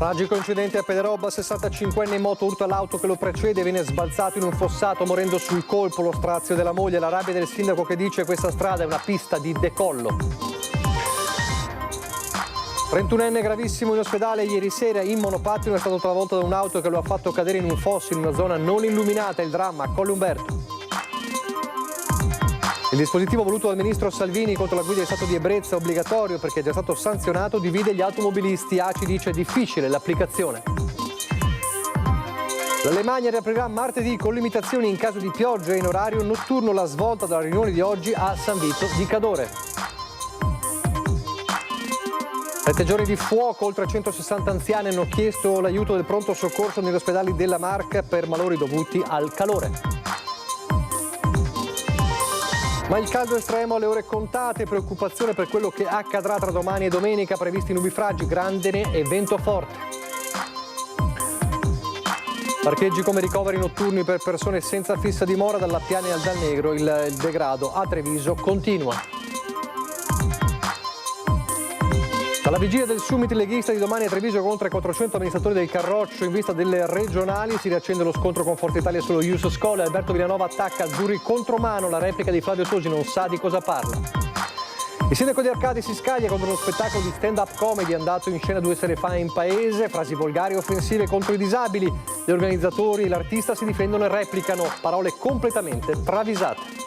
Tragico incidente a Pederobba, 65enne in moto urta l'auto che lo precede e viene sbalzato in un fossato morendo sul colpo. Lo strazio della moglie, la rabbia del sindaco che dice questa strada è una pista di decollo. 31enne gravissimo in ospedale ieri sera in monopattino, è stato travolto da un'auto che lo ha fatto cadere in un fosso in una zona non illuminata. Il dramma a Colle Umberto. Il dispositivo voluto dal ministro Salvini contro la guida in stato di ebbrezza, obbligatorio perché è già stato sanzionato, divide gli automobilisti. ACI dice difficile l'applicazione. L'Alemannia riaprirà martedì con limitazioni in caso di pioggia in orario notturno. La svolta della riunione di oggi a San Vito di Cadore. 7 giorni di fuoco, oltre 160 anziani hanno chiesto l'aiuto del pronto soccorso negli ospedali della Marca per malori dovuti al calore. Ma il caldo estremo alle ore contate, preoccupazione per quello che accadrà tra domani e domenica, previsti nubifragi, grandine e vento forte. Parcheggi come ricoveri notturni per persone senza fissa dimora dall'Appiani al Dal Negro, il degrado a Treviso continua. Alla vigilia del summit leghista di domani a Treviso con oltre 400 amministratori del Carroccio in vista delle regionali si riaccende lo scontro con Forza Italia sullo Ius Scholae. Alberto Villanova attacca Azzurri contro mano, la replica di Flavio Tosi non sa di cosa parla. Il sindaco di Arcadi si scaglia contro uno spettacolo di stand-up comedy andato in scena 2 sere fa in paese, frasi volgari e offensive contro i disabili. Gli organizzatori e l'artista si difendono e replicano, parole completamente travisate.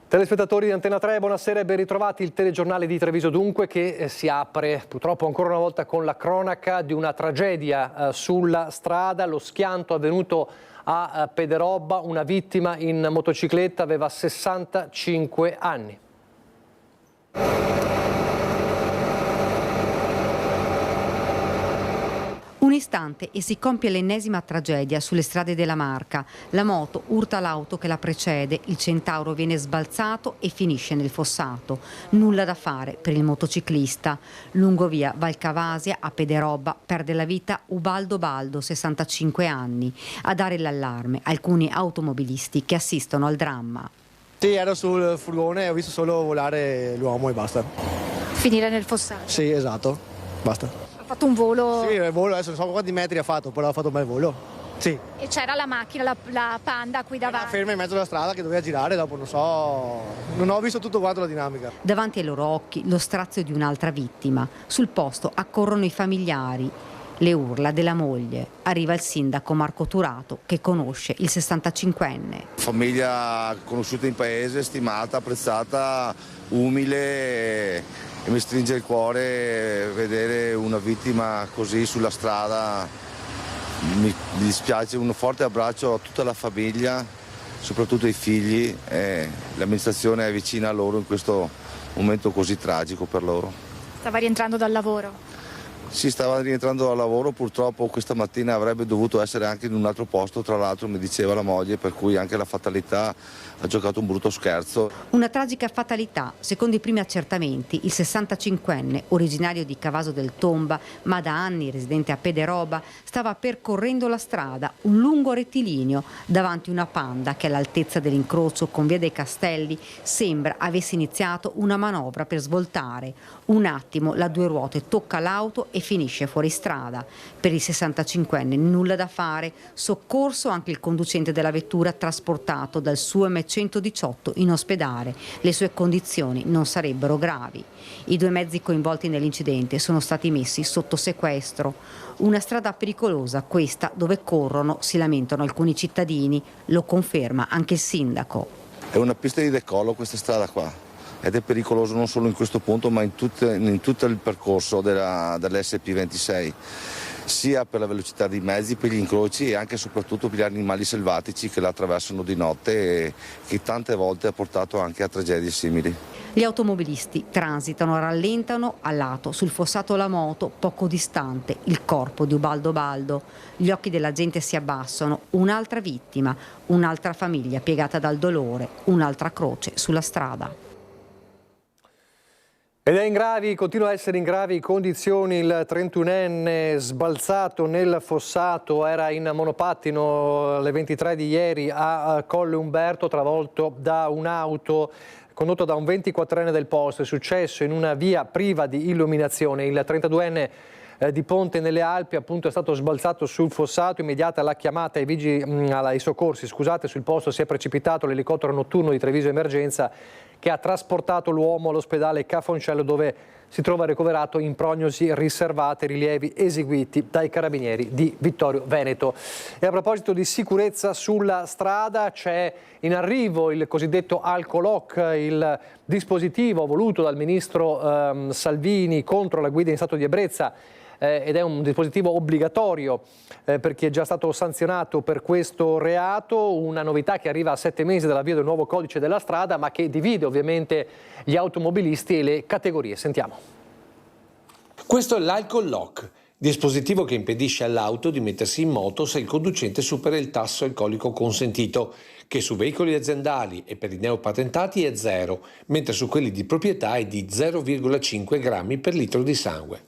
Telespettatori di Antena 3, buonasera e ben ritrovati. Il telegiornale di Treviso dunque che si apre purtroppo ancora una volta con la cronaca di una tragedia sulla strada, lo schianto avvenuto a Pederobba, una vittima in motocicletta aveva 65 anni. Un istante e si compie l'ennesima tragedia sulle strade della Marca. La moto urta l'auto che la precede, il Centauro viene sbalzato e finisce nel fossato. Nulla da fare per il motociclista. Lungo via Valcavasia a Pederobba perde la vita Ubaldo Baldo, 65 anni. A dare l'allarme alcuni automobilisti che assistono al dramma. Sì, ero sul furgone e ho visto solo volare l'uomo e basta. Finire nel fossato? Sì, esatto, basta. Ha fatto un volo? Sì, il volo, adesso non so quanti metri ha fatto, però ha fatto un bel volo. Sì. E c'era la macchina, la Panda qui davanti? Era ferma in mezzo alla strada che doveva girare, dopo non so, non ho visto tutto quanto la dinamica. Davanti ai loro occhi lo strazio di un'altra vittima. Sul posto accorrono i familiari, le urla della moglie. Arriva il sindaco Marco Turato che conosce il 65enne. Famiglia conosciuta in paese, stimata, apprezzata, umile. E mi stringe il cuore vedere una vittima così sulla strada, mi dispiace. Un forte abbraccio a tutta la famiglia, soprattutto ai figli, l'amministrazione è vicina a loro in questo momento così tragico per loro. Stava rientrando dal lavoro? Si stava rientrando dal lavoro, purtroppo questa mattina avrebbe dovuto essere anche in un altro posto, tra l'altro mi diceva la moglie, per cui anche la fatalità ha giocato un brutto scherzo. Una tragica fatalità, secondo i primi accertamenti, il 65enne, originario di Cavaso del Tomba, ma da anni residente a Pederobba, stava percorrendo la strada, un lungo rettilineo, davanti una Panda che all'altezza dell'incrocio con via dei Castelli sembra avesse iniziato una manovra per svoltare. Un attimo la due ruote tocca l'auto e finisce fuori strada. Per il 65enne nulla da fare, soccorso anche il conducente della vettura trasportato dal suo M118 in ospedale. Le sue condizioni non sarebbero gravi. I due mezzi coinvolti nell'incidente sono stati messi sotto sequestro. Una strada pericolosa questa dove corrono, si lamentano alcuni cittadini, lo conferma anche il sindaco. È una pista di decollo questa strada qua. Ed è pericoloso non solo in questo punto ma in tutto il percorso dell'SP26, sia per la velocità dei mezzi, per gli incroci e anche e soprattutto per gli animali selvatici che la attraversano di notte e che tante volte ha portato anche a tragedie simili. Gli automobilisti transitano, rallentano a lato, sul fossato la moto, poco distante, il corpo di Ubaldo Baldo. Gli occhi della gente si abbassano, un'altra vittima, un'altra famiglia piegata dal dolore, un'altra croce sulla strada. Ed è in gravi, continua a essere in gravi condizioni il 31enne sbalzato nel fossato, era in monopattino alle 23 di ieri a Colle Umberto, travolto da un'auto condotto da un 24enne del posto. È successo in una via priva di illuminazione. Il 32enne di Ponte nelle Alpi appunto è stato sbalzato sul fossato. Immediata la chiamata ai soccorsi, sul posto si è precipitato l'elicottero notturno di Treviso Emergenza che ha trasportato l'uomo all'ospedale Cafoncello, dove si trova ricoverato in prognosi riservate, rilievi eseguiti dai carabinieri di Vittorio Veneto. E a proposito di sicurezza sulla strada, c'è in arrivo il cosiddetto Alcolock, il dispositivo voluto dal ministro Salvini contro la guida in stato di ebbrezza, ed è un dispositivo obbligatorio per chi è già stato sanzionato per questo reato, una novità che arriva a 7 mesi dall'avvio del nuovo codice della strada, ma che divide ovviamente gli automobilisti e le categorie. Sentiamo. Questo è l'Alcolock, dispositivo che impedisce all'auto di mettersi in moto se il conducente supera il tasso alcolico consentito, che su veicoli aziendali e per i neopatentati è 0, mentre su quelli di proprietà è di 0,5 grammi per litro di sangue.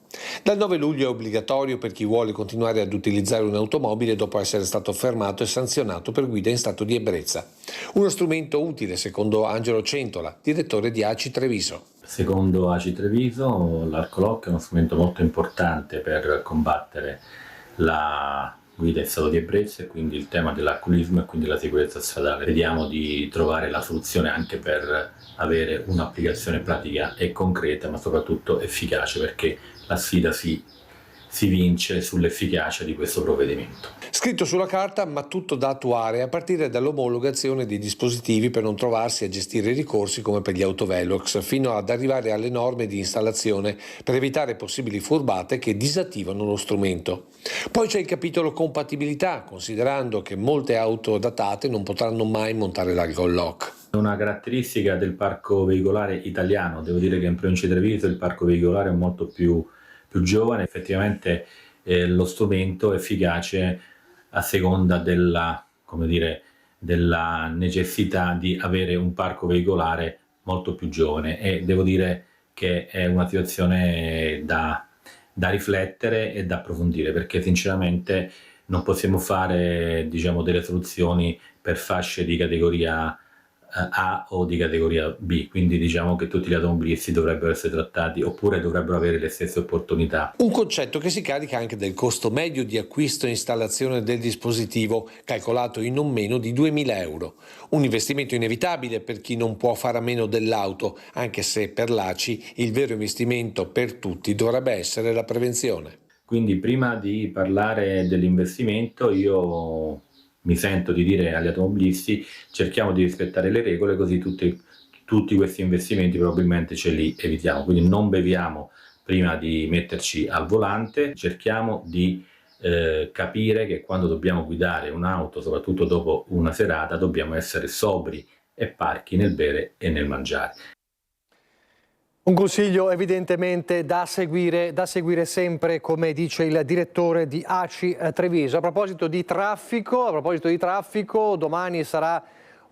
Dal 9 luglio è obbligatorio per chi vuole continuare ad utilizzare un'automobile dopo essere stato fermato e sanzionato per guida in stato di ebbrezza. Uno strumento utile, secondo Angelo Centola, direttore di ACI Treviso. Secondo ACI Treviso, l'Alcolock è uno strumento molto importante per combattere la guida in stato di ebbrezza e quindi il tema dell'alcolismo e quindi la sicurezza stradale. Vediamo di trovare la soluzione anche per avere un'applicazione pratica e concreta, ma soprattutto efficace, perché la sfida si vince sull'efficacia di questo provvedimento. Scritto sulla carta, ma tutto da attuare a partire dall'omologazione dei dispositivi per non trovarsi a gestire ricorsi come per gli autovelox, fino ad arrivare alle norme di installazione per evitare possibili furbate che disattivano lo strumento. Poi c'è il capitolo compatibilità, considerando che molte auto datate non potranno mai montare l'Alcolock. Una caratteristica del parco veicolare italiano, devo dire che in provincia di Treviso il parco veicolare è molto più giovane, effettivamente lo strumento è efficace a seconda della necessità di avere un parco veicolare molto più giovane, e devo dire che è una situazione da riflettere e da approfondire, perché sinceramente non possiamo fare delle soluzioni per fasce di categoria A o di categoria B, quindi diciamo che tutti gli automobilisti dovrebbero essere trattati, oppure dovrebbero avere le stesse opportunità. Un concetto che si carica anche del costo medio di acquisto e installazione del dispositivo, calcolato in non meno di 2.000 euro. Un investimento inevitabile per chi non può fare a meno dell'auto, anche se per l'ACI il vero investimento per tutti dovrebbe essere la prevenzione. Quindi prima di parlare dell'investimento io mi sento di dire agli automobilisti: cerchiamo di rispettare le regole, così tutti questi investimenti probabilmente ce li evitiamo. Quindi non beviamo prima di metterci al volante, cerchiamo di capire che quando dobbiamo guidare un'auto, soprattutto dopo una serata, dobbiamo essere sobri e parchi nel bere e nel mangiare. Un consiglio evidentemente da seguire sempre, come dice il direttore di ACI Treviso. A proposito di traffico, domani sarà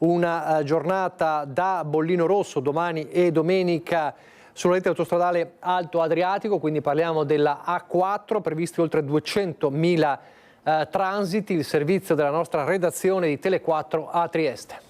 una giornata da bollino rosso, domani e domenica sulla rete autostradale Alto Adriatico, quindi parliamo della A4, previsti oltre 200.000 transiti, il servizio della nostra redazione di Tele4 a Trieste.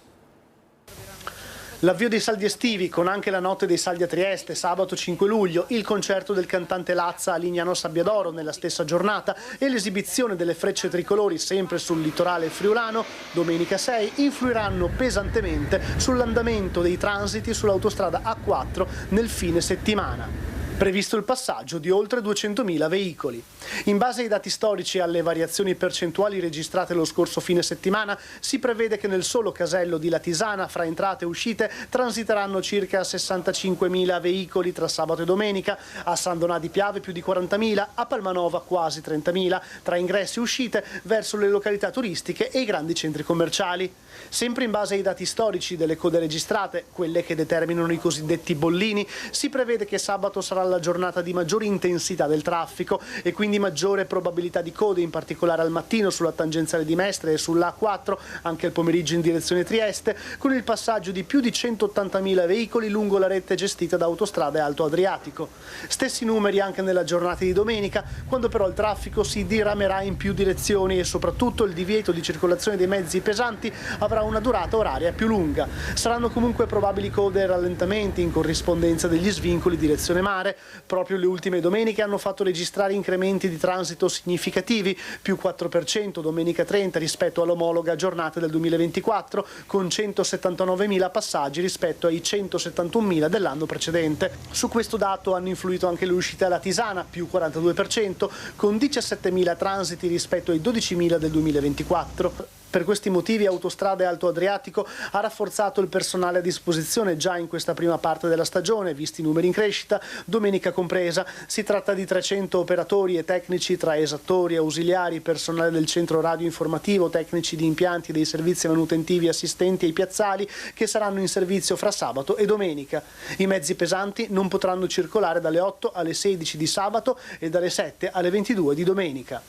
L'avvio dei saldi estivi, con anche la notte dei saldi a Trieste, sabato 5 luglio, il concerto del cantante Lazza a Lignano Sabbiadoro nella stessa giornata e l'esibizione delle frecce tricolori sempre sul litorale friulano, domenica 6, influiranno pesantemente sull'andamento dei transiti sull'autostrada A4 nel fine settimana. Previsto il passaggio di oltre 200.000 veicoli. In base ai dati storici e alle variazioni percentuali registrate lo scorso fine settimana, si prevede che nel solo casello di Latisana, fra entrate e uscite, transiteranno circa 65.000 veicoli tra sabato e domenica, a San Donà di Piave più di 40.000, a Palmanova quasi 30.000, tra ingressi e uscite verso le località turistiche e i grandi centri commerciali. Sempre in base ai dati storici delle code registrate, quelle che determinano i cosiddetti bollini, si prevede che sabato sarà la giornata di maggiore intensità del traffico e quindi maggiore probabilità di code, in particolare al mattino sulla tangenziale di Mestre e sulla A4, anche al pomeriggio in direzione Trieste, con il passaggio di più di 180.000 veicoli lungo la rete gestita da Autostrade Alto Adriatico. Stessi numeri anche nella giornata di domenica, quando però il traffico si diramerà in più direzioni e soprattutto il divieto di circolazione dei mezzi pesanti avrà una durata oraria più lunga. Saranno comunque probabili code e rallentamenti in corrispondenza degli svincoli direzione mare. Proprio le ultime domeniche hanno fatto registrare incrementi di transito significativi, più 4% domenica 30 rispetto all'omologa giornata del 2024, con 179.000 passaggi rispetto ai 171.000 dell'anno precedente. Su questo dato hanno influito anche le uscite alla Tisana, più 42%, con 17.000 transiti rispetto ai 12.000 del 2024. Per questi motivi Autostrade Alto Adriatico ha rafforzato il personale a disposizione già in questa prima parte della stagione, visti i numeri in crescita, domenica compresa. Si tratta di 300 operatori e tecnici tra esattori, ausiliari, personale del centro radio informativo, tecnici di impianti dei servizi manutentivi, assistenti ai piazzali, che saranno in servizio fra sabato e domenica. I mezzi pesanti non potranno circolare dalle 8 alle 16 di sabato e dalle 7 alle 22 di domenica.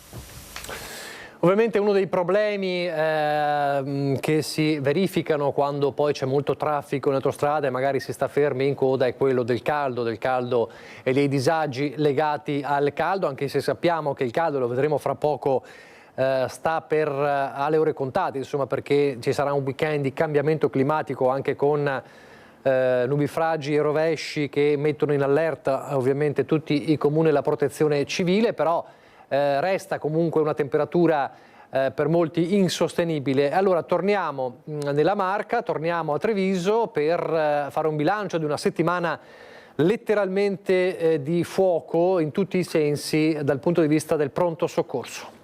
Ovviamente uno dei problemi che si verificano quando poi c'è molto traffico in autostrada e magari si sta fermi in coda è quello del caldo e dei disagi legati al caldo, anche se sappiamo che il caldo, lo vedremo fra poco, sta alle ore contate, insomma, perché ci sarà un weekend di cambiamento climatico anche con nubifragi e rovesci che mettono in allerta ovviamente tutti i comuni e la protezione civile, però resta comunque una temperatura per molti insostenibile. Allora torniamo nella Marca, torniamo a Treviso per fare un bilancio di una settimana letteralmente di fuoco in tutti i sensi dal punto di vista del pronto soccorso.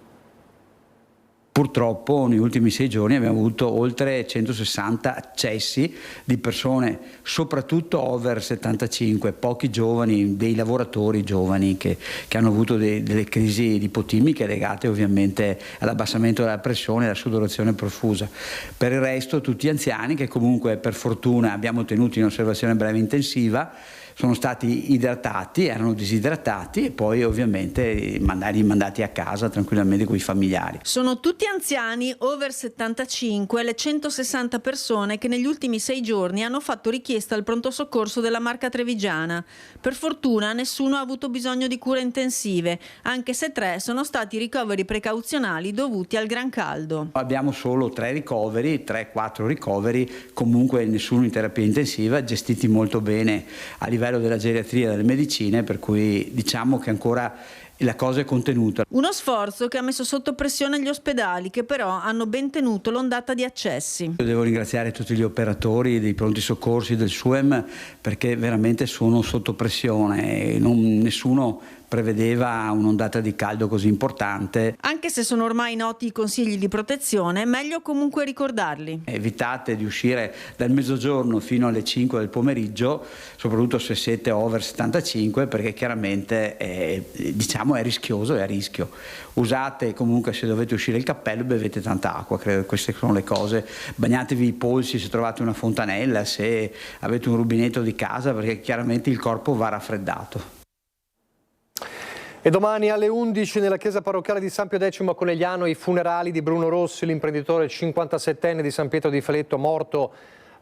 Purtroppo negli ultimi 6 giorni abbiamo avuto oltre 160 accessi di persone, soprattutto over 75, pochi giovani, dei lavoratori giovani che hanno avuto delle crisi lipotimiche legate ovviamente all'abbassamento della pressione e alla sudorazione profusa. Per il resto tutti anziani che comunque per fortuna abbiamo tenuto in osservazione breve intensiva, sono stati idratati, erano disidratati e poi ovviamente mandati a casa tranquillamente con i familiari. Sono tutti anziani over 75 le 160 persone che negli ultimi 6 giorni hanno fatto richiesta al pronto soccorso della Marca trevigiana. Per fortuna nessuno ha avuto bisogno di cure intensive, anche se 3 sono stati ricoveri precauzionali dovuti al gran caldo. Abbiamo solo 3-4 ricoveri, comunque nessuno in terapia intensiva, gestiti molto bene a livello della geriatria e delle medicine, per cui diciamo che ancora la cosa è contenuta. Uno sforzo che ha messo sotto pressione gli ospedali, che però hanno ben tenuto l'ondata di accessi. Io devo ringraziare tutti gli operatori dei pronti soccorsi del SUEM, perché veramente sono sotto pressione e nessuno prevedeva un'ondata di caldo così importante. Anche se sono ormai noti i consigli di protezione, meglio comunque ricordarli. Evitate di uscire dal mezzogiorno fino alle 5 del pomeriggio, soprattutto se siete over 75, perché chiaramente è rischioso, è a rischio. Usate comunque, se dovete uscire, il cappello, bevete tanta acqua, credo che queste sono le cose. Bagnatevi i polsi se trovate una fontanella, se avete un rubinetto di casa, perché chiaramente il corpo va raffreddato. E domani alle 11 nella chiesa parrocchiale di San Pio X a Conegliano i funerali di Bruno Rossi, l'imprenditore 57enne di San Pietro di Feletto, morto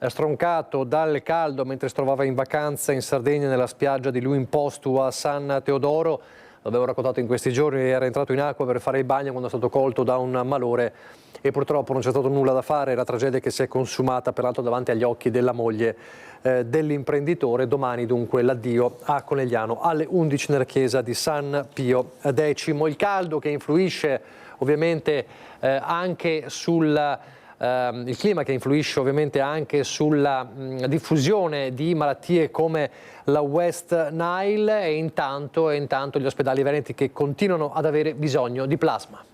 stroncato dal caldo mentre si trovava in vacanza in Sardegna nella spiaggia di Luimpostu a San Teodoro. L'avevo raccontato in questi giorni, era entrato in acqua per fare il bagno quando è stato colto da un malore e purtroppo non c'è stato nulla da fare, la tragedia che si è consumata peraltro davanti agli occhi della moglie dell'imprenditore. Domani dunque l'addio a Conegliano alle 11 nella chiesa di San Pio X. Il caldo che influisce ovviamente anche il clima che influisce ovviamente anche sulla diffusione di malattie come la West Nile e intanto gli ospedali veneti che continuano ad avere bisogno di plasma.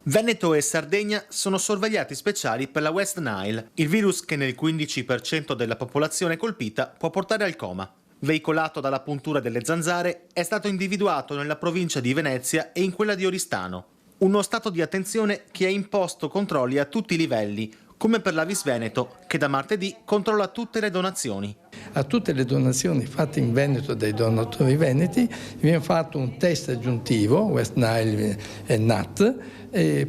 Veneto e Sardegna sono sorvegliati speciali per la West Nile, il virus che nel 15% della popolazione colpita può portare al coma. Veicolato dalla puntura delle zanzare, è stato individuato nella provincia di Venezia e in quella di Oristano. Uno stato di attenzione che ha imposto controlli a tutti i livelli, come per la Vis Veneto, che da martedì controlla tutte le donazioni. A tutte le donazioni fatte in Veneto dai donatori veneti viene fatto un test aggiuntivo, West Nile e NAT,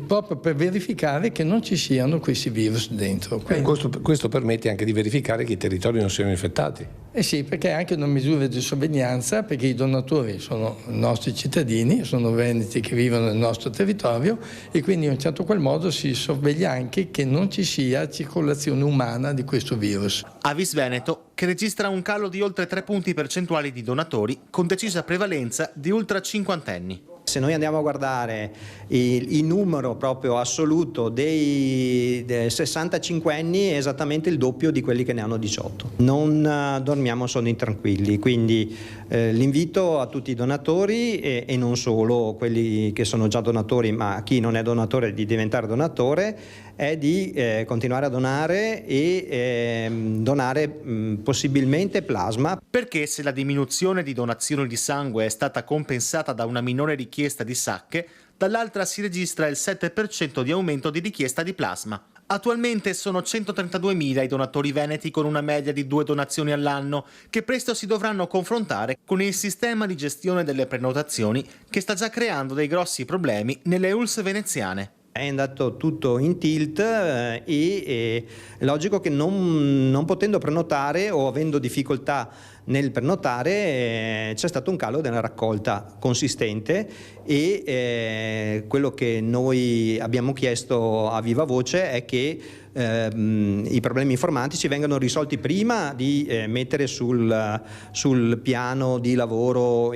proprio per verificare che non ci siano questi virus dentro. Questo permette anche di verificare che i territori non siano infettati. Eh sì, perché è anche una misura di sorveglianza, perché i donatori sono nostri cittadini, sono veneti che vivono nel nostro territorio e quindi in un certo qual modo si sorveglia anche che non ci sia circolazione umana di questo virus. Avis Veneto, che registra un calo di oltre 3 punti percentuali di donatori con decisa prevalenza di ultra cinquantenni. Se noi andiamo a guardare il numero proprio assoluto dei 65enni è esattamente il doppio di quelli che ne hanno 18. Non dormiamo sonni tranquilli, quindi l'invito a tutti i donatori e non solo quelli che sono già donatori, ma chi non è donatore di diventare donatore, è di continuare a donare e donare possibilmente plasma. Perché se la diminuzione di donazioni di sangue è stata compensata da una minore richiesta di sacche, dall'altra si registra il 7% di aumento di richiesta di plasma. Attualmente sono 132.000 i donatori veneti con una media di 2 donazioni all'anno, che presto si dovranno confrontare con il sistema di gestione delle prenotazioni che sta già creando dei grossi problemi nelle ULSS veneziane. È andato tutto in tilt e è logico che non potendo prenotare o avendo difficoltà nel prenotare c'è stato un calo della raccolta consistente e quello che noi abbiamo chiesto a viva voce è che i problemi informatici vengano risolti prima di mettere sul piano di lavoro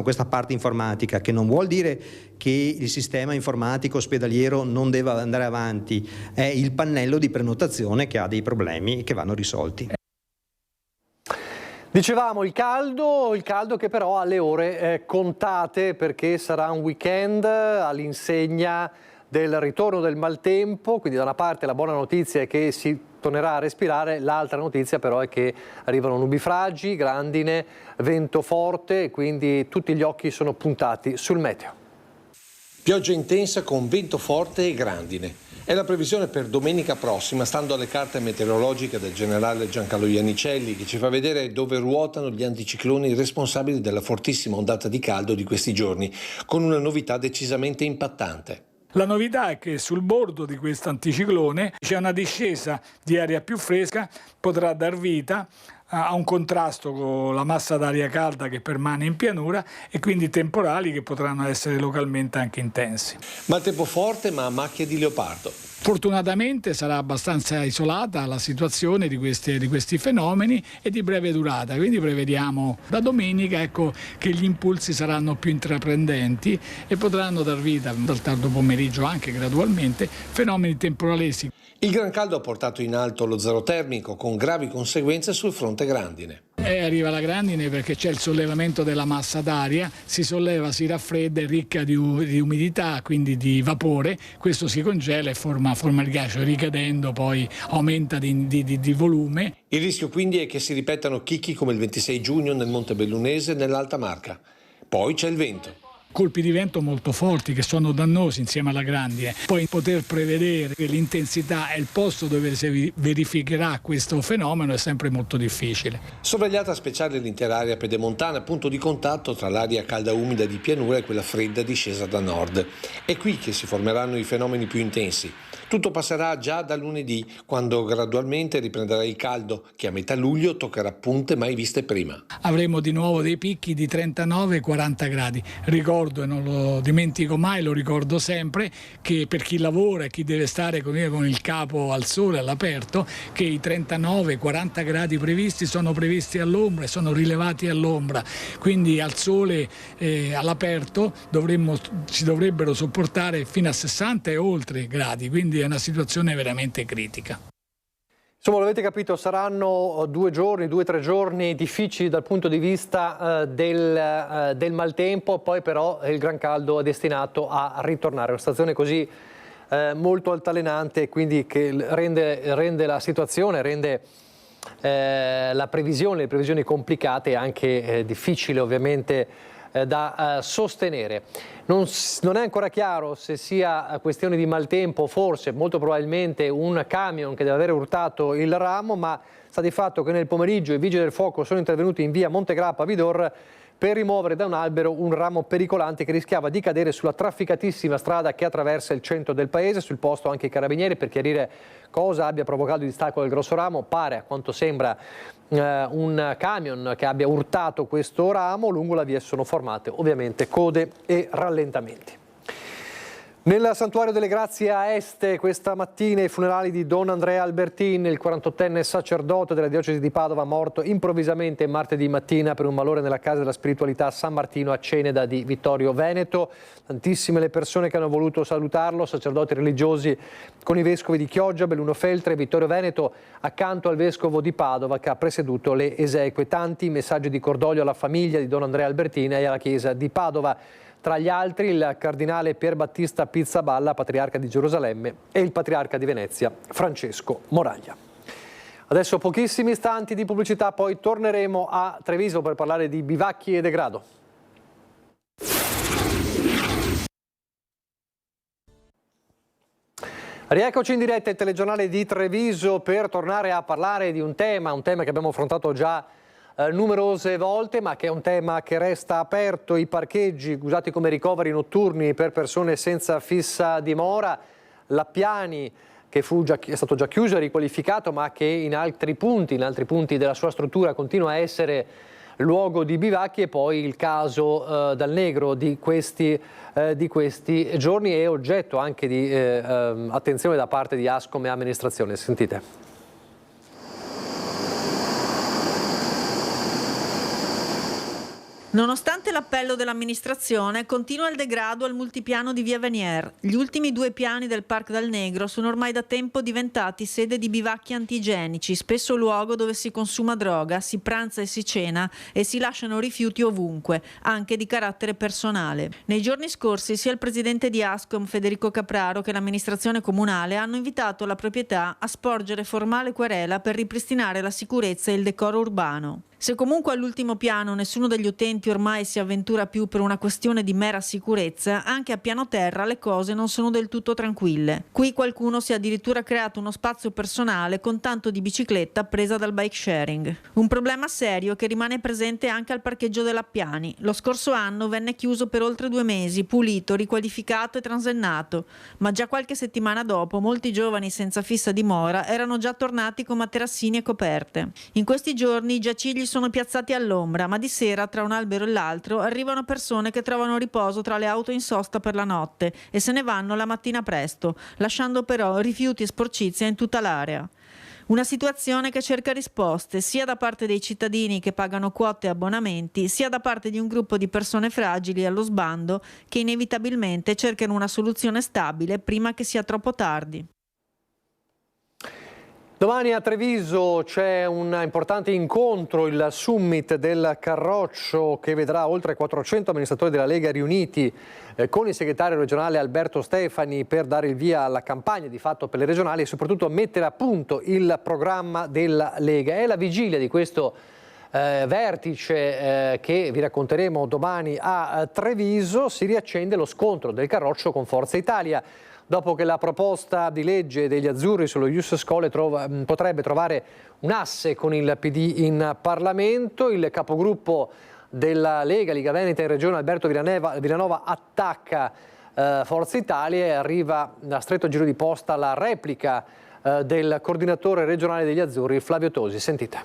questa parte informatica, che non vuol dire che il sistema informatico ospedaliero non deve andare avanti, è il pannello di prenotazione che ha dei problemi che vanno risolti. Dicevamo il caldo che però ha le ore contate, perché sarà un weekend all'insegna del ritorno del maltempo, quindi da una parte la buona notizia è che si tornerà a respirare, l'altra notizia però è che arrivano nubifragi, grandine, vento forte e quindi tutti gli occhi sono puntati sul meteo. Pioggia intensa con vento forte e grandine. È la previsione per domenica prossima, stando alle carte meteorologiche del generale Giancarlo Iannicelli, che ci fa vedere dove ruotano gli anticicloni responsabili della fortissima ondata di caldo di questi giorni, con una novità decisamente impattante. La novità è che sul bordo di questo anticiclone c'è una discesa di aria più fresca, potrà dar vita a un contrasto con la massa d'aria calda che permane in pianura e quindi temporali che potranno essere localmente anche intensi. Maltempo forte ma a macchia di leopardo. Fortunatamente sarà abbastanza isolata la situazione di questi fenomeni e di breve durata, quindi prevediamo da domenica che gli impulsi saranno più intraprendenti e potranno dar vita dal tardo pomeriggio anche gradualmente fenomeni temporaleschi. Il gran caldo ha portato in alto lo zero termico con gravi conseguenze sul fronte grandine. Arriva la grandine perché c'è il sollevamento della massa d'aria, si solleva, si raffredda, è ricca di umidità, quindi di vapore, questo si congela e forma il ghiaccio, ricadendo poi aumenta di volume. Il rischio quindi è che si ripetano chicchi come il 26 giugno nel Monte Bellunese e nell'Alta Marca. Poi c'è il vento. Colpi di vento molto forti che sono dannosi insieme alla grandine. Poi poter prevedere l'intensità e il posto dove si verificherà questo fenomeno è sempre molto difficile. Sorvegliata speciale l'intera area pedemontana, punto di contatto tra l'aria calda umida di pianura e quella fredda discesa da nord. È qui che si formeranno i fenomeni più intensi. Tutto passerà già da lunedì, quando gradualmente riprenderà il caldo, che a metà luglio toccherà punte mai viste prima. Avremo di nuovo dei picchi di 39 e 40 gradi. Ricordo, e non lo dimentico mai, lo ricordo sempre, che per chi lavora e chi deve stare con il capo al sole, all'aperto, che i 39-40 gradi previsti sono previsti all'ombra e sono rilevati all'ombra. Quindi al sole all'aperto si dovrebbero sopportare fino a 60 e oltre gradi, quindi è una situazione veramente critica. Insomma, l'avete capito, saranno 2 o 3 giorni difficili dal punto di vista del maltempo, poi però il gran caldo è destinato a ritornare. Una stazione così molto altalenante, quindi che rende la situazione, rende le previsioni complicate e anche difficile ovviamente da sostenere. Non è ancora chiaro se sia questione di maltempo, forse, molto probabilmente un camion che deve aver urtato il ramo, ma sta di fatto che nel pomeriggio i vigili del fuoco sono intervenuti in via Montegrappa a Vidor per rimuovere da un albero un ramo pericolante che rischiava di cadere sulla trafficatissima strada che attraversa il centro del paese. Sul posto anche i carabinieri per chiarire cosa abbia provocato il distacco del grosso ramo. Pare, a quanto sembra, un camion che abbia urtato questo ramo. Lungo la via si sono formate ovviamente code e rallentamenti. Nel Santuario delle Grazie a Este questa mattina i funerali di Don Andrea Albertin, il 48enne sacerdote della diocesi di Padova, morto improvvisamente martedì mattina per un malore nella casa della spiritualità San Martino a Ceneda di Vittorio Veneto. Tantissime le persone che hanno voluto salutarlo, sacerdoti religiosi con i vescovi di Chioggia, Belluno Feltre e Vittorio Veneto, accanto al vescovo di Padova che ha presieduto le esequie. Tanti messaggi di cordoglio alla famiglia di Don Andrea Albertin e alla chiesa di Padova. Tra gli altri il cardinale Pier Battista Pizzaballa, patriarca di Gerusalemme, e il patriarca di Venezia, Francesco Moraglia. Adesso pochissimi istanti di pubblicità, poi torneremo a Treviso per parlare di bivacchi e degrado. Rieccoci in diretta il telegiornale di Treviso per tornare a parlare di un tema che abbiamo affrontato già numerose volte, ma che è un tema che resta aperto: i parcheggi usati come ricoveri notturni per persone senza fissa dimora. L'Appiani, che è stato già chiuso e riqualificato, ma che in altri punti della sua struttura continua a essere luogo di bivacchi, e poi il caso Dal Negro di questi giorni è oggetto anche di attenzione da parte di Ascom e amministrazione. Sentite. Nonostante l'appello dell'amministrazione, continua il degrado al multipiano di Via Venier. Gli ultimi 2 piani del Parc Dal Negro sono ormai da tempo diventati sede di bivacchi antigenici, spesso luogo dove si consuma droga, si pranza e si cena e si lasciano rifiuti ovunque, anche di carattere personale. Nei giorni scorsi sia il presidente di Ascom, Federico Capraro, che l'amministrazione comunale hanno invitato la proprietà a sporgere formale querela per ripristinare la sicurezza e il decoro urbano. Se comunque all'ultimo piano nessuno degli utenti ormai si avventura più per una questione di mera sicurezza, anche a piano terra le cose non sono del tutto tranquille. Qui qualcuno si è addirittura creato uno spazio personale con tanto di bicicletta presa dal bike sharing. Un problema serio che rimane presente anche al parcheggio dell'Appiani. Lo scorso anno venne chiuso per oltre 2 mesi, pulito, riqualificato e transennato, ma già qualche settimana dopo molti giovani senza fissa dimora erano già tornati con materassini e coperte. In questi giorni i giacigli sono piazzati all'ombra, ma di sera tra un albero e l'altro arrivano persone che trovano riposo tra le auto in sosta per la notte e se ne vanno la mattina presto, lasciando però rifiuti e sporcizia in tutta l'area. Una situazione che cerca risposte sia da parte dei cittadini che pagano quote e abbonamenti, sia da parte di un gruppo di persone fragili allo sbando che inevitabilmente cercano una soluzione stabile prima che sia troppo tardi. Domani a Treviso c'è un importante incontro, il Summit del Carroccio, che vedrà oltre 400 amministratori della Lega riuniti con il segretario regionale Alberto Stefani per dare il via alla campagna di fatto per le regionali e soprattutto mettere a punto il programma della Lega. È la vigilia di questo vertice che vi racconteremo domani a Treviso. Si riaccende lo scontro del Carroccio con Forza Italia. Dopo che la proposta di legge degli azzurri sullo Ius Scholae potrebbe trovare un asse con il PD in Parlamento, il capogruppo della Lega Veneta in Regione Alberto Villanova attacca Forza Italia e arriva a stretto giro di posta la replica del coordinatore regionale degli azzurri Flavio Tosi. Sentite.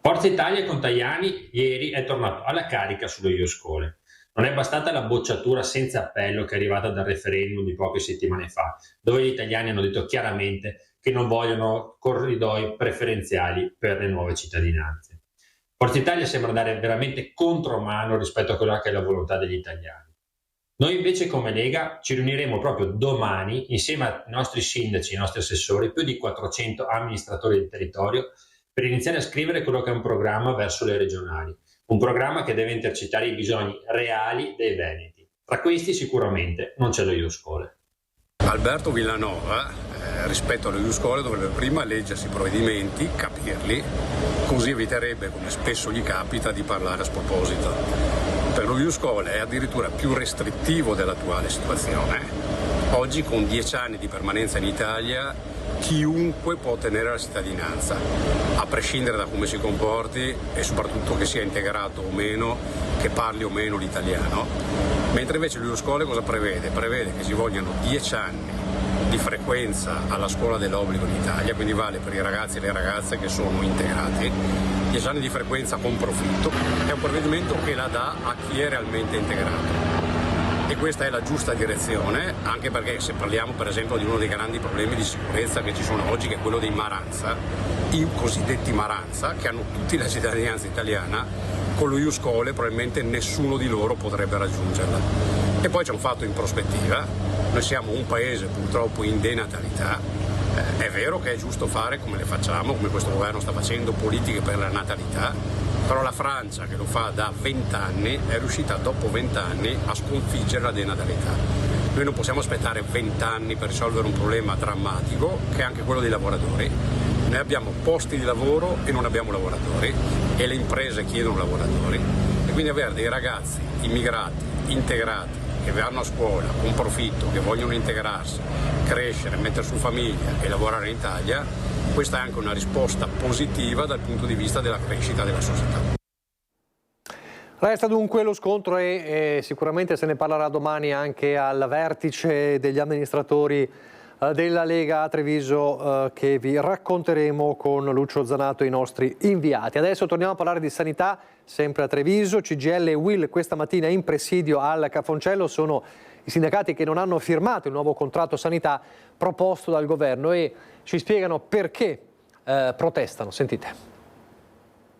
Forza Italia con Tajani ieri è tornato alla carica sullo Ius Scholae. Non è bastata la bocciatura senza appello che è arrivata dal referendum di poche settimane fa, dove gli italiani hanno detto chiaramente che non vogliono corridoi preferenziali per le nuove cittadinanze. Forza Italia sembra andare veramente contromano rispetto a quella che è la volontà degli italiani. Noi invece come Lega ci riuniremo proprio domani insieme ai nostri sindaci e ai nostri assessori, più di 400 amministratori del territorio, per iniziare a scrivere quello che è un programma verso le regionali. Un programma che deve intercettare i bisogni reali dei veneti. Tra questi sicuramente non c'è lo Ius Scholae. Alberto Villanova rispetto alle scuole dovrebbe prima leggersi i provvedimenti, capirli, così eviterebbe, come spesso gli capita, di parlare a sproposito. Per lo scuole è addirittura più restrittivo dell'attuale situazione. Oggi con 10 anni di permanenza in Italia chiunque può ottenere la cittadinanza, a prescindere da come si comporti e soprattutto che sia integrato o meno, che parli o meno l'italiano. Mentre invece l'Euroscuole cosa prevede? Prevede che ci vogliano 10 anni di frequenza alla scuola dell'obbligo in Italia, quindi vale per i ragazzi e le ragazze che sono integrati, 10 anni di frequenza con profitto, è un provvedimento che la dà a chi è realmente integrato. E questa è la giusta direzione, anche perché se parliamo per esempio di uno dei grandi problemi di sicurezza che ci sono oggi, che è quello dei Maranza, i cosiddetti Maranza, che hanno tutti la cittadinanza italiana, con lo Iuscole probabilmente nessuno di loro potrebbe raggiungerla. E poi c'è un fatto in prospettiva, noi siamo un paese purtroppo in denatalità, è vero che è giusto fare come le facciamo, come questo governo sta facendo, politiche per la natalità, però la Francia, che lo fa da 20 anni, è riuscita dopo 20 anni a sconfiggere la denatalità. Noi non possiamo aspettare 20 anni per risolvere un problema drammatico, che è anche quello dei lavoratori. Noi abbiamo posti di lavoro e non abbiamo lavoratori, e le imprese chiedono lavoratori. E quindi avere dei ragazzi immigrati, integrati, che vanno a scuola con profitto, che vogliono integrarsi, crescere, mettere su famiglia e lavorare in Italia, questa è anche una risposta positiva dal punto di vista della crescita della società. Resta dunque lo scontro e sicuramente se ne parlerà domani anche al vertice degli amministratori della Lega a Treviso, che vi racconteremo con Lucio Zanato e i nostri inviati. Adesso torniamo a parlare di sanità, sempre a Treviso. CGIL e UIL questa mattina in presidio al Cafoncello, sono i sindacati che non hanno firmato il nuovo contratto sanità proposto dal governo e ci spiegano perché protestano. Sentite.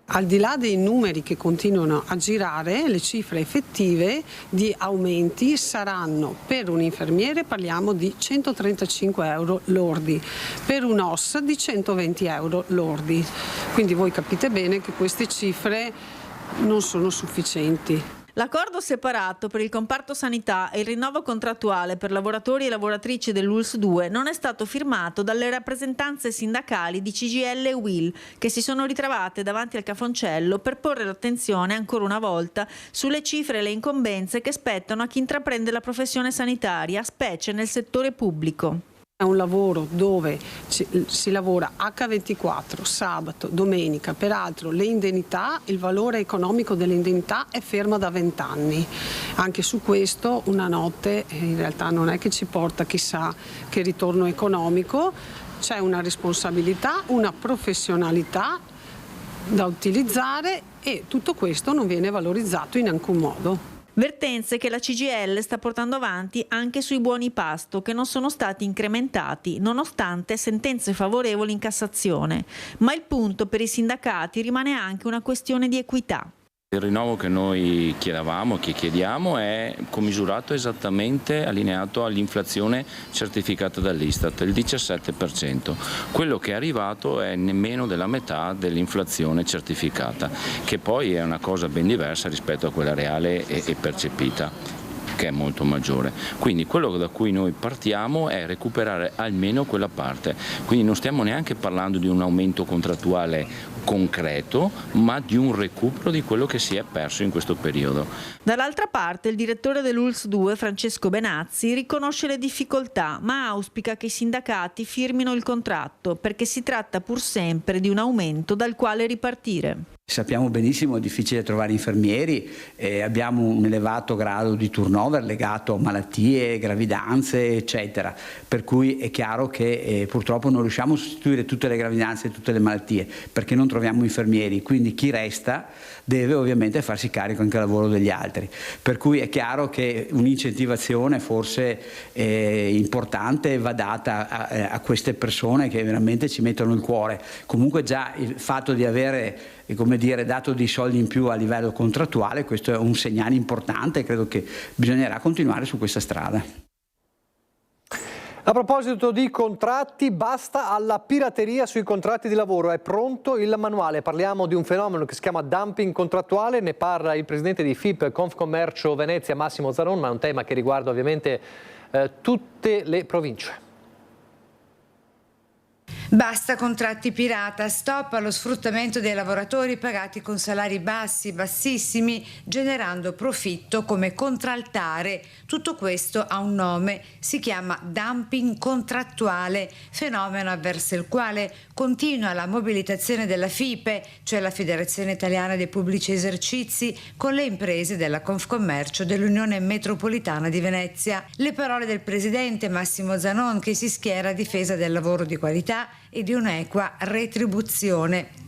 Al di là dei numeri che continuano a girare, le cifre effettive di aumenti saranno: per un infermiere parliamo di 135 euro lordi, per un OS di 120 euro lordi. Quindi voi capite bene che queste cifre non sono sufficienti. L'accordo separato per il comparto sanità e il rinnovo contrattuale per lavoratori e lavoratrici dell'ULSS 2 non è stato firmato dalle rappresentanze sindacali di CGIL e UIL, che si sono ritrovate davanti al Cafoncello per porre l'attenzione ancora una volta sulle cifre e le incombenze che spettano a chi intraprende la professione sanitaria, specie nel settore pubblico. È un lavoro dove si lavora H24, sabato, domenica, peraltro le indennità, il valore economico delle indennità è ferma da 20 anni. Anche su questo una notte in realtà non è che ci porta chissà che ritorno economico, c'è una responsabilità, una professionalità da utilizzare e tutto questo non viene valorizzato in alcun modo. Vertenze che la CGIL sta portando avanti anche sui buoni pasto, che non sono stati incrementati nonostante sentenze favorevoli in Cassazione. Ma il punto per i sindacati rimane anche una questione di equità. Il rinnovo che noi chiedevamo, che chiediamo, è commisurato esattamente allineato all'inflazione certificata dall'Istat, il 17%. Quello che è arrivato è nemmeno della metà dell'inflazione certificata, che poi è una cosa ben diversa rispetto a quella reale e percepita, che è molto maggiore. Quindi quello da cui noi partiamo è recuperare almeno quella parte. Quindi non stiamo neanche parlando di un aumento contrattuale concreto, ma di un recupero di quello che si è perso in questo periodo. Dall'altra parte il direttore dell'ULSS 2, Francesco Benazzi, riconosce le difficoltà, ma auspica che i sindacati firmino il contratto, perché si tratta pur sempre di un aumento dal quale ripartire. Sappiamo benissimo che è difficile trovare infermieri, abbiamo un elevato grado di turnover legato a malattie, gravidanze, eccetera, per cui è chiaro che purtroppo non riusciamo a sostituire tutte le gravidanze e tutte le malattie perché non troviamo infermieri, quindi chi resta deve ovviamente farsi carico anche del lavoro degli altri, per cui è chiaro che un'incentivazione forse importante va data a queste persone che veramente ci mettono il cuore. Comunque già il fatto di avere, come dire, dato dei soldi in più a livello contrattuale, questo è un segnale importante e credo che bisognerà continuare su questa strada. A proposito di contratti, basta alla pirateria sui contratti di lavoro, è pronto il manuale. Parliamo di un fenomeno che si chiama dumping contrattuale, ne parla il presidente di FIP Confcommercio Venezia Massimo Zaron, ma è un tema che riguarda ovviamente tutte le province. Basta contratti pirata, stop allo sfruttamento dei lavoratori pagati con salari bassi, bassissimi, generando profitto come contraltare. Tutto questo ha un nome, si chiama dumping contrattuale, fenomeno avverso il quale continua la mobilitazione della FIPE, cioè la Federazione Italiana dei Pubblici Esercizi, con le imprese della Confcommercio dell'Unione Metropolitana di Venezia. Le parole del presidente Massimo Zanon, che si schiera a difesa del lavoro di qualità e di un'equa retribuzione.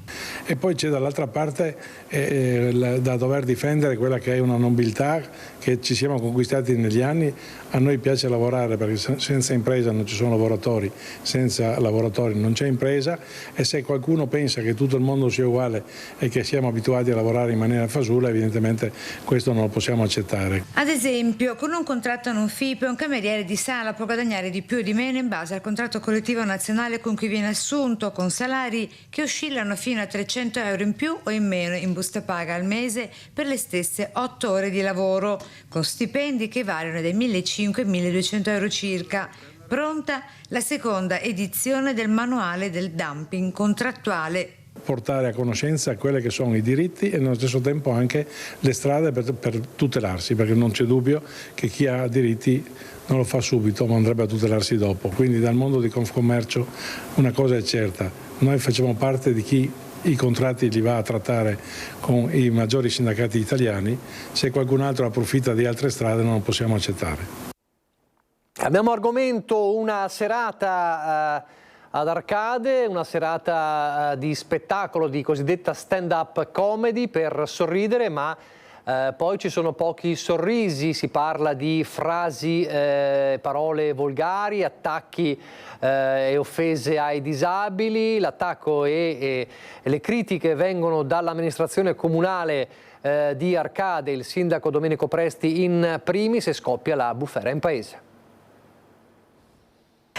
E poi c'è dall'altra parte da dover difendere quella che è una nobiltà che ci siamo conquistati negli anni. A noi piace lavorare perché senza impresa non ci sono lavoratori, senza lavoratori non c'è impresa, e se qualcuno pensa che tutto il mondo sia uguale e che siamo abituati a lavorare in maniera fasulla, evidentemente questo non lo possiamo accettare. Ad esempio, con un contratto non FIPE un cameriere di sala può guadagnare di più o di meno in base al contratto collettivo nazionale con cui viene assunto, con salari che oscillano fino a 300 euro in più o in meno in busta paga al mese per le stesse 8 ore di lavoro, con stipendi che variano dai 1.500 ai 1.200 euro circa. Pronta la seconda edizione del manuale del dumping contrattuale. Portare a conoscenza quelle che sono i diritti e nello stesso tempo anche le strade per tutelarsi, perché non c'è dubbio che chi ha diritti non lo fa subito ma andrebbe a tutelarsi dopo. Quindi dal mondo di Confcommercio una cosa è certa, noi facciamo parte di chi i contratti li va a trattare con i maggiori sindacati italiani. Se qualcun altro approfitta di altre strade non lo possiamo accettare. Abbiamo argomento una serata ad Arcade, una serata di spettacolo, di cosiddetta stand-up comedy per sorridere, ma poi ci sono pochi sorrisi, si parla di frasi, parole volgari, attacchi e offese ai disabili. L'attacco e le critiche vengono dall'amministrazione comunale di Arcade, il sindaco Domenico Presti in primis, e scoppia la bufera in paese.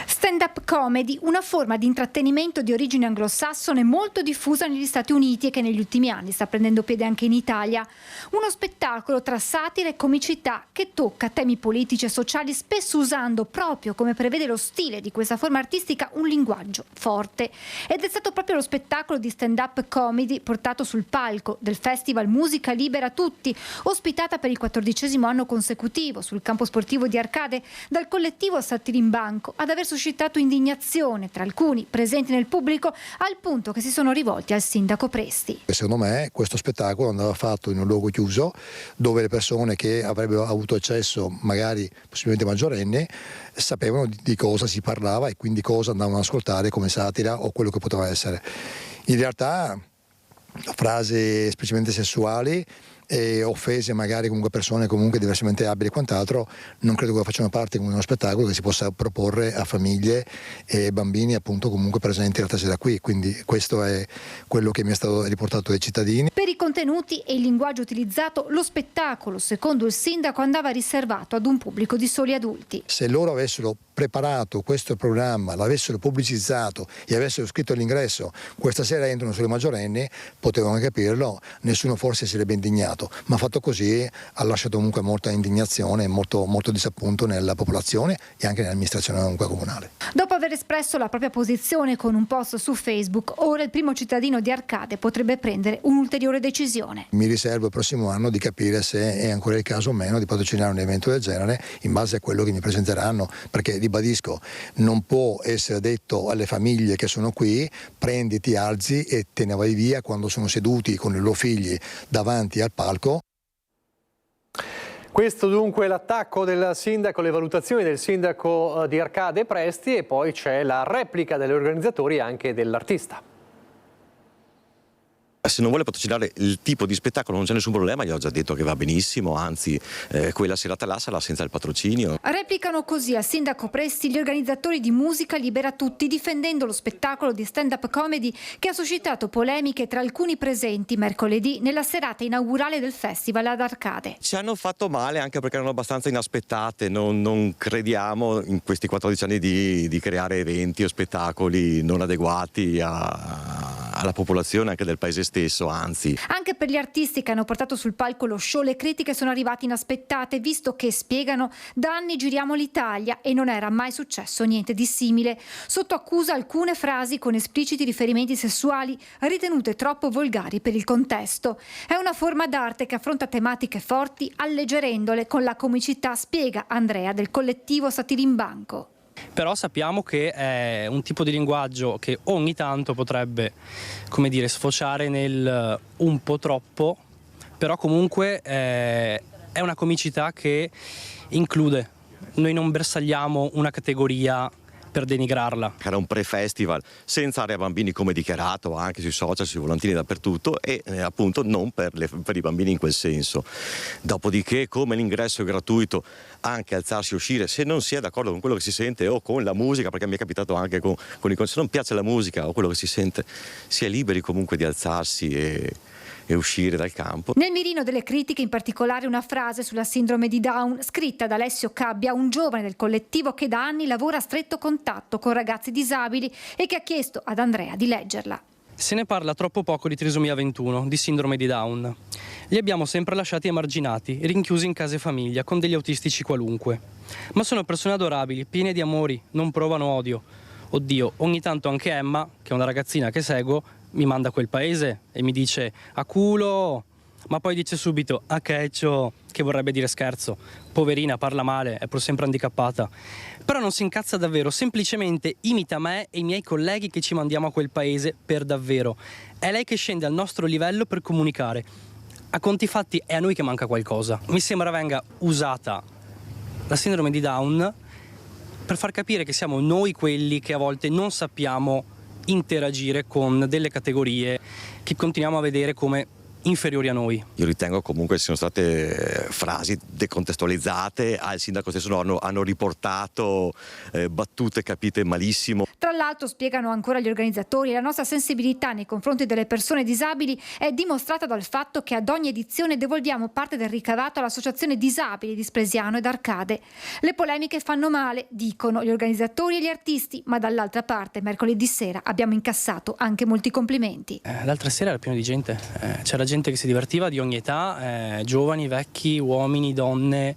Stand-up comedy, una forma di intrattenimento di origine anglosassone molto diffusa negli Stati Uniti e che negli ultimi anni sta prendendo piede anche in Italia. Uno spettacolo tra satira e comicità che tocca temi politici e sociali, spesso usando, proprio come prevede lo stile di questa forma artistica, un linguaggio forte. Ed è stato proprio lo spettacolo di stand-up comedy portato sul palco del Festival Musica Libera Tutti, ospitata per il 14° anno consecutivo sul campo sportivo di Arcade dal collettivo Satirimbanco, ad aver suscitato indignazione tra alcuni presenti nel pubblico, al punto che si sono rivolti al sindaco Presti. Secondo me questo spettacolo andava fatto in un luogo chiuso, dove le persone che avrebbero avuto accesso, magari possibilmente maggiorenni, sapevano di cosa si parlava e quindi cosa andavano ad ascoltare come satira o quello che poteva essere. In realtà frasi esplicitamente sessuali e offese magari comunque persone comunque diversamente abili e quant'altro non credo che facciano parte di uno spettacolo che si possa proporre a famiglie e bambini appunto comunque presenti la sera qui, quindi questo è quello che mi è stato riportato dai cittadini. Per i contenuti e il linguaggio utilizzato, lo spettacolo, secondo il sindaco, andava riservato ad un pubblico di soli adulti. Se loro avessero preparato questo programma, l'avessero pubblicizzato e avessero scritto all'ingresso questa sera entrano solo i maggiorenni, potevano capirlo, nessuno forse si sarebbe indignato. Ma fatto così ha lasciato comunque molta indignazione e molto disappunto nella popolazione e anche nell'amministrazione comunque comunale. Dopo aver espresso la propria posizione con un post su Facebook, ora il primo cittadino di Arcade potrebbe prendere un'ulteriore decisione. Mi riservo il prossimo anno di capire se è ancora il caso o meno di patrocinare un evento del genere in base a quello che mi presenteranno, perché ribadisco, non può essere detto alle famiglie che sono qui prenditi, alzi e te ne vai via quando sono seduti con i loro figli davanti al palco. Questo dunque è l'attacco del sindaco, le valutazioni del sindaco di Arcade Presti, e poi c'è la replica degli organizzatori e anche dell'artista. Se non vuole patrocinare il tipo di spettacolo non c'è nessun problema, gli ho già detto che va benissimo, anzi quella serata là sarà senza il patrocinio. Replicano così al sindaco Presti gli organizzatori di Musica Libera Tutti, difendendo lo spettacolo di stand-up comedy che ha suscitato polemiche tra alcuni presenti mercoledì nella serata inaugurale del festival ad Arcade. Ci hanno fatto male anche perché erano abbastanza inaspettate, non crediamo in questi 14 anni di creare eventi o spettacoli non adeguati alla popolazione anche del paese stesso, anzi. Anche per gli artisti che hanno portato sul palco lo show le critiche sono arrivate inaspettate, visto che, spiegano, da anni giriamo l'Italia e non era mai successo niente di simile. Sotto accusa alcune frasi con espliciti riferimenti sessuali ritenute troppo volgari per il contesto. È una forma d'arte che affronta tematiche forti alleggerendole con la comicità, spiega Andrea del collettivo Satirimbanco. Però sappiamo che è un tipo di linguaggio che ogni tanto potrebbe, come dire, sfociare nel un po' troppo, però comunque è una comicità che include. Noi non bersagliamo una categoria per denigrarla. Era un pre-festival senza area bambini come dichiarato anche sui social, sui volantini dappertutto e appunto non per i bambini in quel senso. Dopodiché, come l'ingresso è gratuito, anche alzarsi e uscire se non si è d'accordo con quello che si sente o con la musica, perché mi è capitato anche con se non piace la musica o quello che si sente, si è liberi comunque di alzarsi e uscire dal campo. Nel mirino delle critiche in particolare una frase sulla sindrome di Down scritta da Alessio Cabbia, un giovane del collettivo che da anni lavora a stretto contatto con ragazzi disabili e che ha chiesto ad Andrea di leggerla. Se ne parla troppo poco di trisomia 21, di sindrome di Down. Li abbiamo sempre lasciati emarginati, rinchiusi in case famiglia, con degli autistici qualunque. Ma sono persone adorabili, piene di amori, non provano odio. Oddio, ogni tanto anche Emma, che è una ragazzina che seguo, mi manda a quel paese e mi dice a culo, ma poi dice subito a ceccio, che vorrebbe dire scherzo. Poverina, parla male, è pur sempre handicappata. Però non si incazza davvero, semplicemente imita me e i miei colleghi che ci mandiamo a quel paese per davvero. È lei che scende al nostro livello per comunicare. A conti fatti è a noi che manca qualcosa. Mi sembra venga usata la sindrome di Down per far capire che siamo noi quelli che a volte non sappiamo interagire con delle categorie che continuiamo a vedere come inferiori a noi. Io ritengo comunque siano state frasi decontestualizzate, al sindaco stesso hanno riportato battute capite malissimo. Tra l'altro, spiegano ancora gli organizzatori, la nostra sensibilità nei confronti delle persone disabili è dimostrata dal fatto che ad ogni edizione devolviamo parte del ricavato all'Associazione Disabili di Spresiano ed Arcade. Le polemiche fanno male, dicono gli organizzatori e gli artisti, ma dall'altra parte mercoledì sera abbiamo incassato anche molti complimenti. L'altra sera era pieno di gente, c'era gente che si divertiva di ogni età, giovani, vecchi, uomini, donne.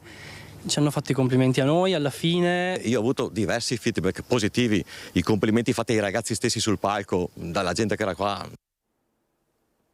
Ci hanno fatto i complimenti a noi alla fine. Io ho avuto diversi feedback positivi, i complimenti fatti ai ragazzi stessi sul palco, dalla gente che era qua.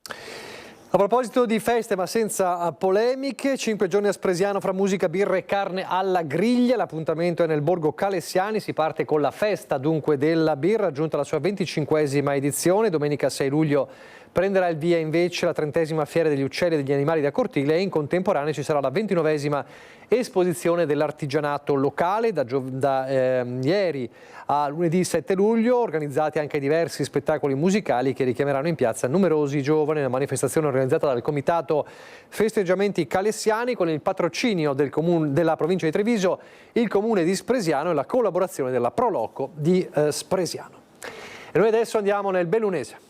A proposito di feste ma senza polemiche, 5 giorni a Spresiano fra musica, birra e carne alla griglia. L'appuntamento è nel borgo Calessiani, si parte con la festa dunque della birra, giunta alla sua 25esima edizione. Domenica 6 luglio prenderà il via invece la 30esima fiera degli uccelli e degli animali da cortile e in contemporanea ci sarà la 29esima esposizione dell'artigianato locale da ieri a lunedì 7 luglio, organizzati anche diversi spettacoli musicali che richiameranno in piazza numerosi giovani. La manifestazione organizzata dal comitato Festeggiamenti Calessiani con il patrocinio della provincia di Treviso, il comune di Spresiano e la collaborazione della Proloco di Spresiano. E noi adesso andiamo nel Bellunese.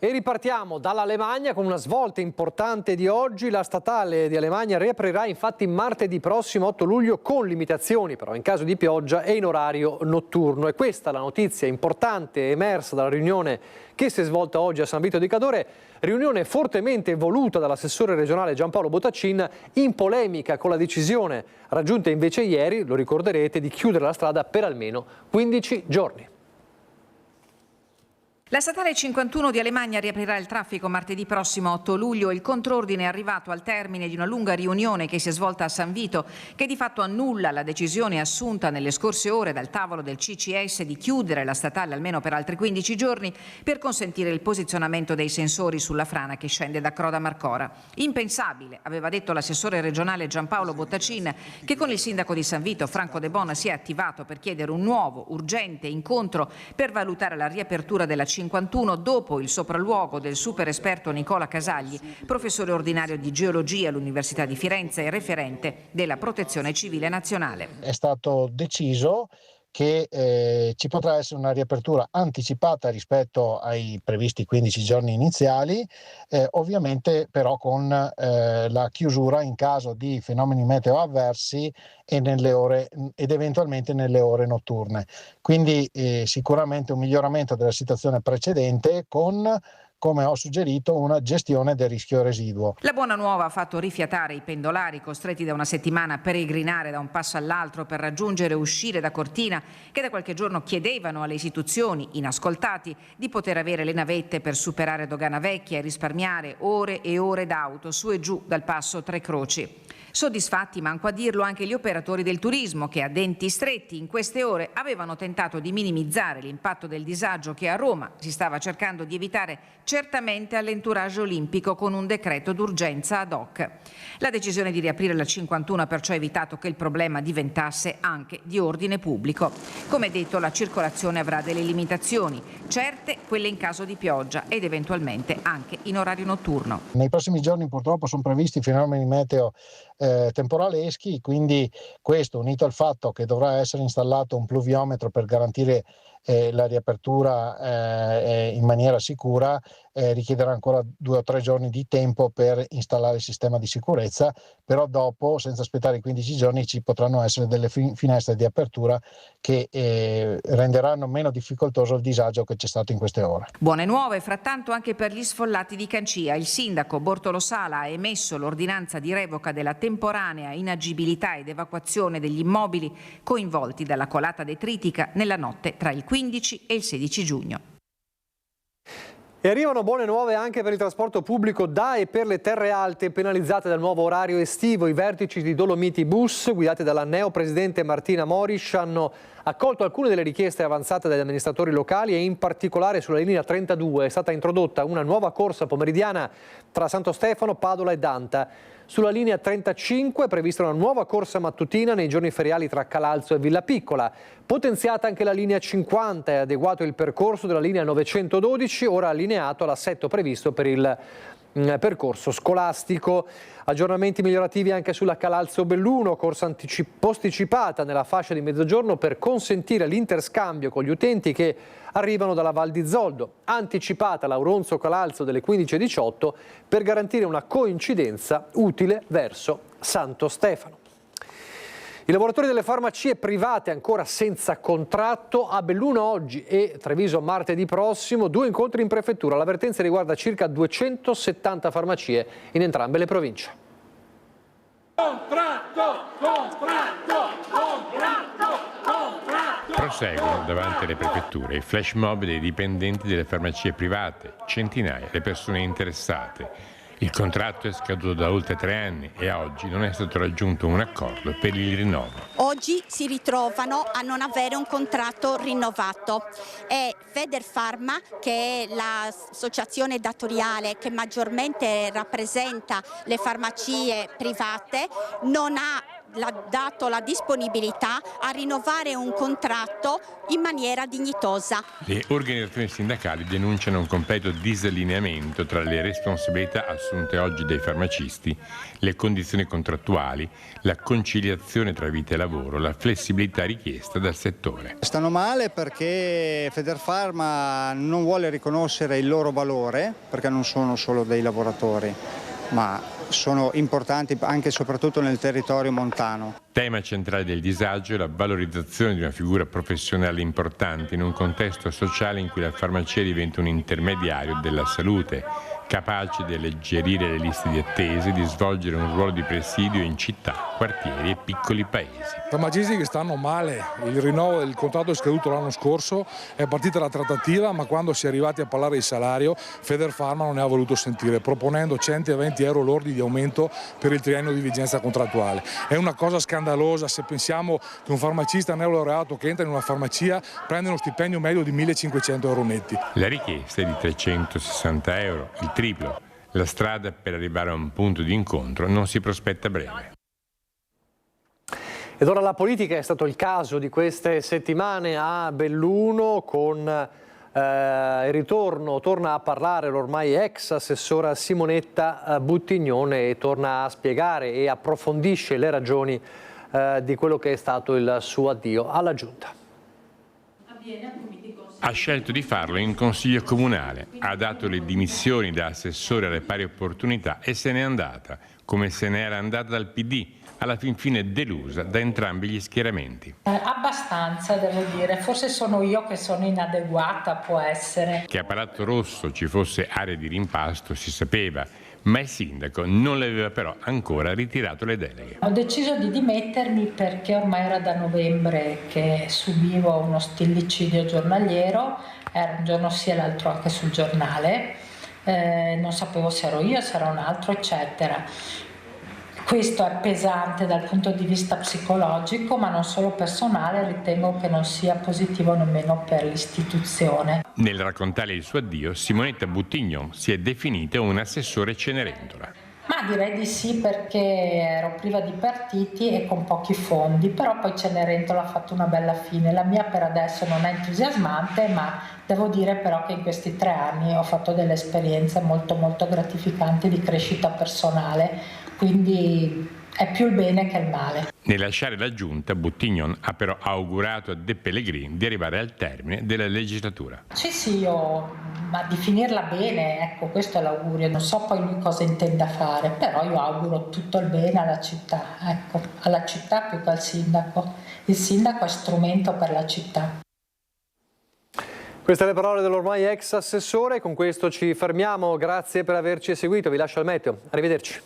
E ripartiamo dall'Alemagna con una svolta importante di oggi. La statale di Alemagna riaprirà infatti martedì prossimo 8 luglio con limitazioni però in caso di pioggia e in orario notturno. E questa è la notizia importante emersa dalla riunione che si è svolta oggi a San Vito di Cadore, riunione fortemente voluta dall'assessore regionale Giampaolo Bottacin, in polemica con la decisione raggiunta invece ieri, lo ricorderete, di chiudere la strada per almeno 15 giorni. La statale 51 di Alemagna riaprirà il traffico martedì prossimo 8 luglio. Il contrordine è arrivato al termine di una lunga riunione che si è svolta a San Vito, che di fatto annulla la decisione assunta nelle scorse ore dal tavolo del CCS di chiudere la statale almeno per altri 15 giorni per consentire il posizionamento dei sensori sulla frana che scende da Croda Marcora. Impensabile, aveva detto l'assessore regionale Giampaolo Bottacin, che con il sindaco di San Vito, Franco De Bona, si è attivato per chiedere un nuovo, urgente incontro per valutare la riapertura della 51 dopo il sopralluogo del super esperto Nicola Casagli, professore ordinario di geologia all'Università di Firenze e referente della Protezione Civile Nazionale. È stato deciso che ci potrà essere una riapertura anticipata rispetto ai previsti 15 giorni iniziali, ovviamente però con la chiusura in caso di fenomeni meteo avversi ed eventualmente nelle ore notturne. Quindi sicuramente un miglioramento della situazione precedente con, come ho suggerito, una gestione del rischio residuo. La buona nuova ha fatto rifiatare i pendolari costretti da una settimana a peregrinare da un passo all'altro per raggiungere e uscire da Cortina, che da qualche giorno chiedevano alle istituzioni, inascoltati, di poter avere le navette per superare Dogana Vecchia e risparmiare ore e ore d'auto su e giù dal passo Tre Croci. Soddisfatti, manco a dirlo, anche gli operatori del turismo che a denti stretti in queste ore avevano tentato di minimizzare l'impatto del disagio che a Roma si stava cercando di evitare certamente all'entourage olimpico con un decreto d'urgenza ad hoc. La decisione di riaprire la 51 ha perciò evitato che il problema diventasse anche di ordine pubblico. Come detto, la circolazione avrà delle limitazioni, certe quelle in caso di pioggia ed eventualmente anche in orario notturno. Nei prossimi giorni purtroppo sono previsti fenomeni meteo temporaleschi, quindi questo, unito al fatto che dovrà essere installato un pluviometro per garantire la riapertura in maniera sicura, richiederà ancora 2 o 3 giorni di tempo per installare il sistema di sicurezza, però dopo, senza aspettare i 15 giorni, ci potranno essere delle finestre di apertura che renderanno meno difficoltoso il disagio che c'è stato in queste ore. Buone nuove, frattanto, anche per gli sfollati di Cancia. Il sindaco Bortolo Sala ha emesso l'ordinanza di revoca della temporanea inagibilità ed evacuazione degli immobili coinvolti dalla colata detritica nella notte tra il 15 e il 16 giugno. E arrivano buone nuove anche per il trasporto pubblico da e per le terre alte penalizzate dal nuovo orario estivo. I vertici di Dolomiti Bus, guidati dalla neopresidente Martina Morish, hanno accolto alcune delle richieste avanzate dagli amministratori locali e in particolare sulla linea 32 è stata introdotta una nuova corsa pomeridiana tra Santo Stefano, Padola e Danta. Sulla linea 35 è prevista una nuova corsa mattutina nei giorni feriali tra Calalzo e Villa Piccola. Potenziata anche la linea 50 e adeguato il percorso della linea 912, ora allineato all'assetto previsto per il percorso scolastico. Aggiornamenti migliorativi anche sulla Calalzo-Belluno, corsa posticipata nella fascia di mezzogiorno per consentire l'interscambio con gli utenti che arrivano dalla Val di Zoldo. Anticipata l'Auronzo-Calalzo delle 15:18 per garantire una coincidenza utile verso Santo Stefano. I lavoratori delle farmacie private ancora senza contratto, a Belluno oggi e Treviso martedì prossimo 2 incontri in prefettura. L'avvertenza riguarda circa 270 farmacie in entrambe le province. Proseguono davanti alle prefetture i flash mob dei dipendenti delle farmacie private, centinaia le persone interessate. Il contratto è scaduto da oltre 3 anni e a oggi non è stato raggiunto un accordo per il rinnovo. Oggi si ritrovano a non avere un contratto rinnovato e Federfarma, che è l'associazione datoriale che maggiormente rappresenta le farmacie private, non ha dato la disponibilità a rinnovare un contratto in maniera dignitosa. Le organizzazioni sindacali denunciano un completo disallineamento tra le responsabilità assunte oggi dai farmacisti, le condizioni contrattuali, la conciliazione tra vita e lavoro, la flessibilità richiesta dal settore. Stanno male perché Federfarma non vuole riconoscere il loro valore, perché non sono solo dei lavoratori, ma sono importanti anche e soprattutto nel territorio montano. Tema centrale del disagio è la valorizzazione di una figura professionale importante in un contesto sociale in cui la farmacia diventa un intermediario della salute, capace di alleggerire le liste di attese e di svolgere un ruolo di presidio in città, quartieri e piccoli paesi. Farmacisti che stanno male, il rinnovo del contratto è scaduto l'anno scorso, è partita la trattativa, ma quando si è arrivati a parlare di salario Federfarma non ne ha voluto sentire, proponendo 120 euro lordi di aumento per il triennio di vigenza contrattuale. È una cosa scandalosa se pensiamo che un farmacista neolaureato che entra in una farmacia prende uno stipendio medio di 1.500 euro netti. La richiesta è di 360 euro, il triplo. La strada per arrivare a un punto di incontro non si prospetta breve. Ed ora la politica è stato il caso di queste settimane a Belluno con il ritorno, torna a parlare l'ormai ex assessora Simonetta Buttignone e torna a spiegare e approfondisce le ragioni di quello che è stato il suo addio alla Giunta. Ha scelto di farlo in consiglio comunale, ha dato le dimissioni da assessore alle pari opportunità e se n'è andata, come se n'era andata dal PD, alla fin fine delusa da entrambi gli schieramenti. Abbastanza, devo dire, forse sono io che sono inadeguata, può essere. Che a Palazzo Rosso ci fosse area di rimpasto si sapeva, ma il sindaco non le aveva però ancora ritirato le deleghe. Ho deciso di dimettermi perché ormai era da novembre che subivo uno stillicidio giornaliero, era un giorno sì e l'altro anche sul giornale, non sapevo se ero io, se era un altro, eccetera. Questo è pesante dal punto di vista psicologico, ma non solo personale, ritengo che non sia positivo nemmeno per l'istituzione. Nel raccontare il suo addio, Simonetta Buttignon si è definita un assessore Cenerentola. Ma direi di sì, perché ero priva di partiti e con pochi fondi, però poi Cenerentola ha fatto una bella fine. La mia per adesso non è entusiasmante, ma devo dire però che in questi 3 anni ho fatto delle esperienze molto molto gratificanti di crescita personale, quindi è più il bene che il male. Nel lasciare la giunta, Buttignon ha però augurato a De Pellegrini di arrivare al termine della legislatura. Sì, ma di finirla bene, ecco, questo è l'augurio. Non so poi lui cosa intenda fare, però io auguro tutto il bene alla città, ecco, alla città più che al sindaco. Il sindaco è strumento per la città. Queste le parole dell'ormai ex assessore, con questo ci fermiamo, grazie per averci seguito, vi lascio al meteo, arrivederci.